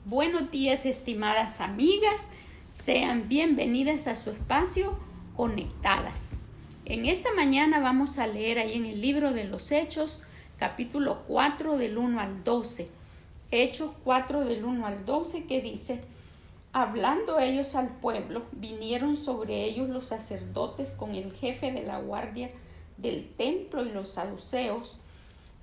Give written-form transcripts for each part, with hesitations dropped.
Buenos días, estimadas amigas. Sean bienvenidas a su espacio Conectadas. En esta mañana vamos a leer ahí en el libro de los Hechos, capítulo 4 del 1 al 12. Hechos 4 del 1 al 12 que dice: hablando ellos al pueblo, vinieron sobre ellos los sacerdotes con el jefe de la guardia del templo y los saduceos,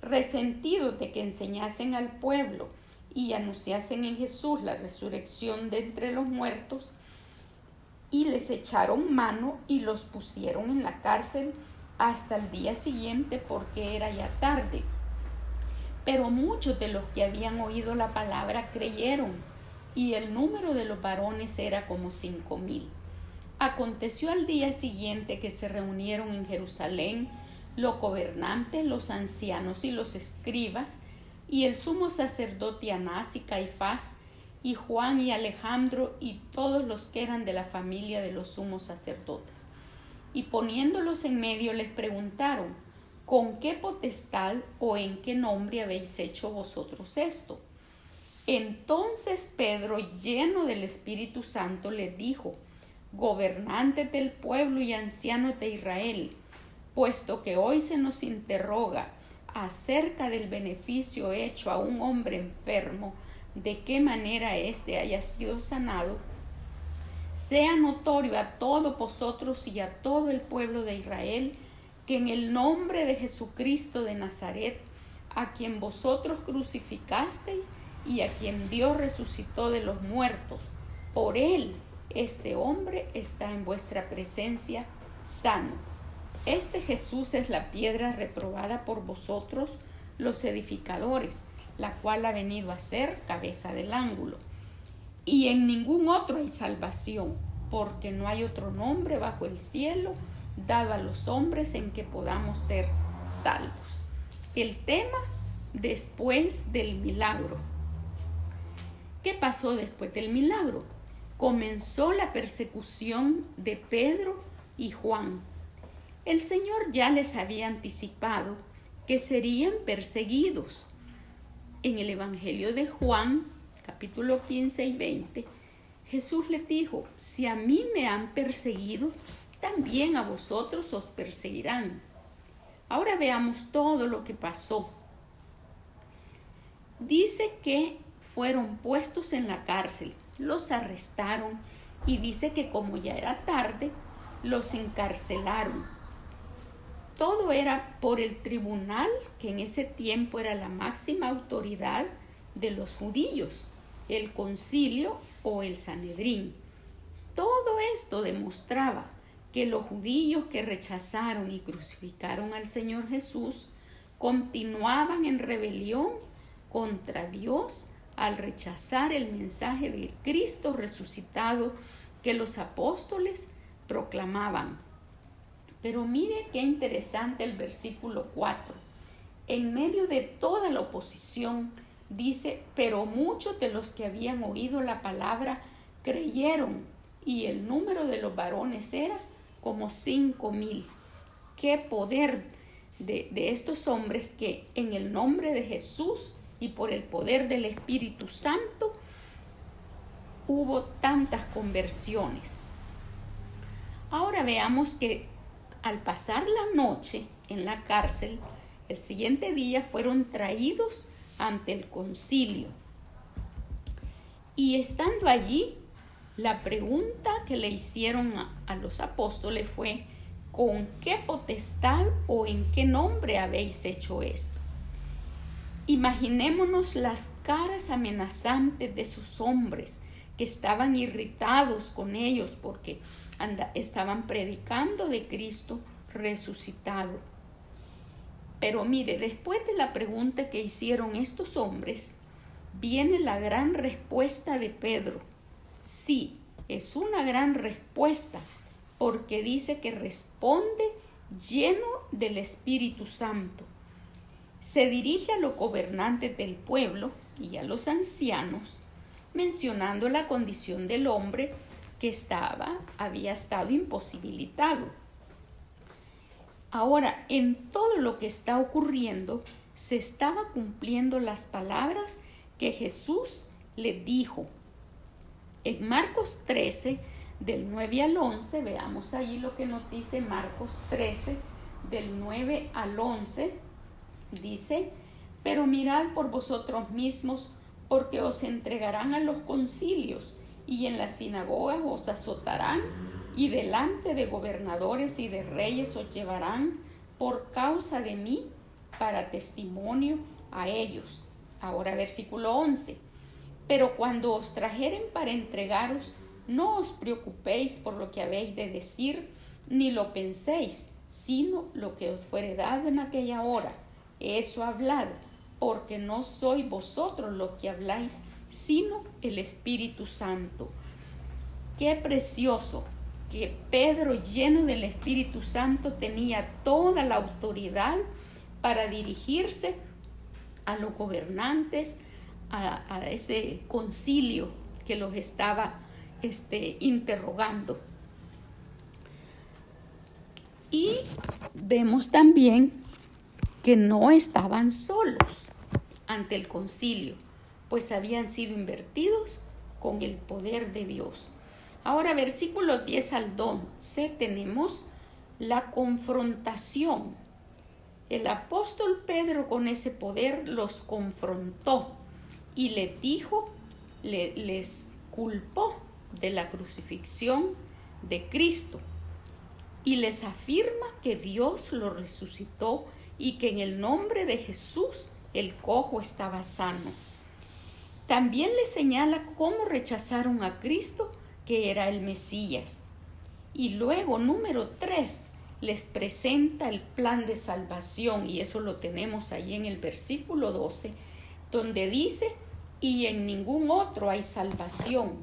resentidos de que enseñasen al pueblo y anunciasen en Jesús la resurrección de entre los muertos, y les echaron mano y los pusieron en la cárcel hasta el día siguiente, porque era ya tarde. Pero muchos de los que habían oído la palabra creyeron, y el número de los varones era como 5,000. Aconteció al día siguiente que se reunieron en Jerusalén los gobernantes, los ancianos y los escribas, y el sumo sacerdote Anás y Caifás, y Juan y Alejandro, y todos los que eran de la familia de los sumos sacerdotes. Y poniéndolos en medio les preguntaron: ¿con qué potestad o en qué nombre habéis hecho vosotros esto? Entonces Pedro, lleno del Espíritu Santo, les dijo: gobernantes del pueblo y ancianos de Israel, puesto que hoy se nos interroga acerca del beneficio hecho a un hombre enfermo, de qué manera éste haya sido sanado, sea notorio a todos vosotros y a todo el pueblo de Israel que en el nombre de Jesucristo de Nazaret, a quien vosotros crucificasteis y a quien Dios resucitó de los muertos, por él este hombre está en vuestra presencia sano. Este Jesús es la piedra reprobada por vosotros los edificadores, la cual ha venido a ser cabeza del ángulo. Y en ningún otro hay salvación, porque no hay otro nombre bajo el cielo dado a los hombres en que podamos ser salvos. El tema: después del milagro. ¿Qué pasó después del milagro? Comenzó la persecución de Pedro y Juan. El Señor ya les había anticipado que serían perseguidos. En el Evangelio de Juan, capítulo 15 y 20, Jesús les dijo: si a mí me han perseguido, también a vosotros os perseguirán. Ahora veamos todo lo que pasó. Dice que fueron puestos en la cárcel, los arrestaron, y dice que como ya era tarde, los encarcelaron. Todo era por el tribunal, que en ese tiempo era la máxima autoridad de los judíos, el concilio o el Sanedrín. Todo esto demostraba que los judíos que rechazaron y crucificaron al Señor Jesús continuaban en rebelión contra Dios al rechazar el mensaje del Cristo resucitado que los apóstoles proclamaban. Pero mire qué interesante el versículo 4. En medio de toda la oposición, dice: pero muchos de los que habían oído la palabra creyeron, y el número de los varones era como 5,000. Qué poder de estos hombres que en el nombre de Jesús y por el poder del Espíritu Santo hubo tantas conversiones. Ahora veamos que al pasar la noche en la cárcel, el siguiente día fueron traídos ante el concilio. Y estando allí, la pregunta que le hicieron a los apóstoles fue: ¿con qué potestad o en qué nombre habéis hecho esto? Imaginémonos las caras amenazantes de sus hombres, que estaban irritados con ellos porque estaban predicando de Cristo resucitado. Pero mire, después de la pregunta que hicieron estos hombres, viene la gran respuesta de Pedro. Sí, es una gran respuesta, porque dice que responde lleno del Espíritu Santo. Se dirige a los gobernantes del pueblo y a los ancianos, mencionando la condición del hombre que había estado imposibilitado. Ahora, en todo lo que está ocurriendo, se estaba cumpliendo las palabras que Jesús les dijo. En Marcos 13, del 9 al 11, veamos ahí lo que nos dice Marcos 13, del 9 al 11, dice: pero mirad por vosotros mismos, porque os entregarán a los concilios, y en las sinagogas os azotarán, y delante de gobernadores y de reyes os llevarán por causa de mí para testimonio a ellos. Ahora versículo 11. Pero cuando os trajeren para entregaros, no os preocupéis por lo que habéis de decir, ni lo penséis, sino lo que os fuere dado en aquella hora. Eso hablad, porque no sois vosotros los que habláis, sino el Espíritu Santo. Qué precioso que Pedro, lleno del Espíritu Santo, tenía toda la autoridad para dirigirse a los gobernantes, a ese concilio que los estaba interrogando. Y vemos también que no estaban solos ante el concilio, pues habían sido invertidos con el poder de Dios. Ahora, versículos 10 al 12, tenemos la confrontación. El apóstol Pedro, con ese poder, los confrontó y les dijo, les culpó de la crucifixión de Cristo y les afirma que Dios lo resucitó y que en el nombre de Jesús el cojo estaba sano. También les señala cómo rechazaron a Cristo, que era el Mesías. Y luego, número 3, les presenta el plan de salvación, y eso lo tenemos ahí en el versículo 12, donde dice: y en ningún otro hay salvación,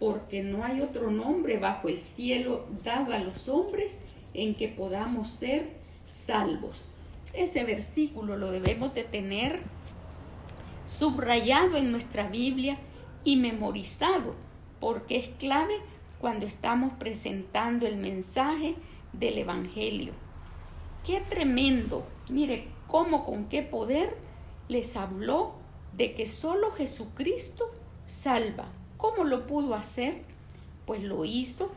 porque no hay otro nombre bajo el cielo dado a los hombres en que podamos ser salvos. Ese versículo lo debemos de tener subrayado en nuestra Biblia y memorizado, porque es clave cuando estamos presentando el mensaje del Evangelio. ¡Qué tremendo! Mire cómo, con qué poder les habló de que solo Jesucristo salva. ¿Cómo lo pudo hacer? Pues lo hizo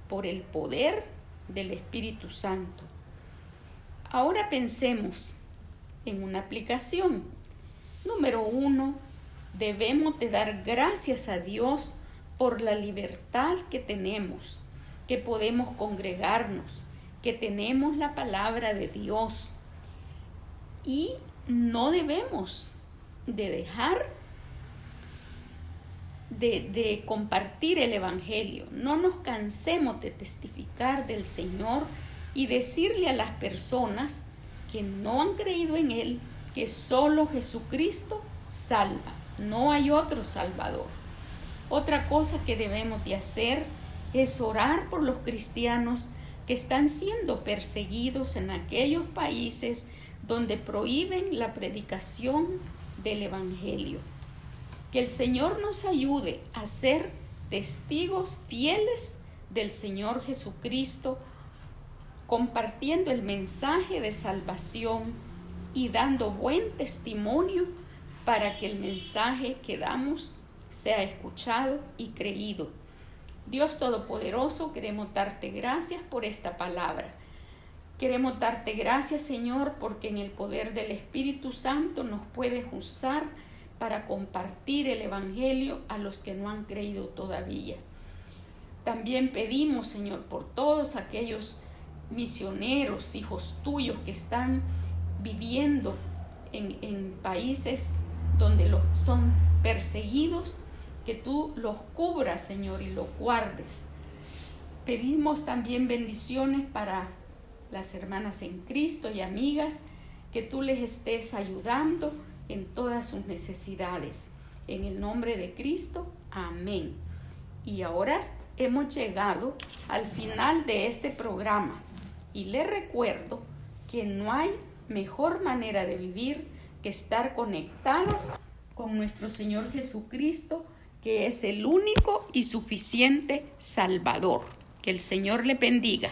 por el poder del Espíritu Santo. Ahora pensemos en una aplicación. Número 1, debemos de dar gracias a Dios por la libertad que tenemos, que podemos congregarnos, que tenemos la palabra de Dios. Y no debemos de dejar de compartir el Evangelio. No nos cansemos de testificar del Señor y decirle a las personas que no han creído en Él que solo Jesucristo salva, no hay otro Salvador. Otra cosa que debemos de hacer es orar por los cristianos que están siendo perseguidos en aquellos países donde prohíben la predicación del Evangelio. Que el Señor nos ayude a ser testigos fieles del Señor Jesucristo, compartiendo el mensaje de salvación y dando buen testimonio para que el mensaje que damos sea escuchado y creído. Dios Todopoderoso, queremos darte gracias por esta palabra. Queremos darte gracias, Señor, porque en el poder del Espíritu Santo nos puedes usar para compartir el Evangelio a los que no han creído todavía. También pedimos, Señor, por todos aquellos misioneros, hijos tuyos que están viviendo en países donde son perseguidos, que tú los cubras, Señor, y los guardes. Pedimos también bendiciones para las hermanas en Cristo y amigas, que tú les estés ayudando en todas sus necesidades. En el nombre de Cristo, amén. Y ahora hemos llegado al final de este programa y les recuerdo que no hay mejor manera de vivir que estar conectadas con nuestro Señor Jesucristo, que es el único y suficiente Salvador. Que el Señor le bendiga.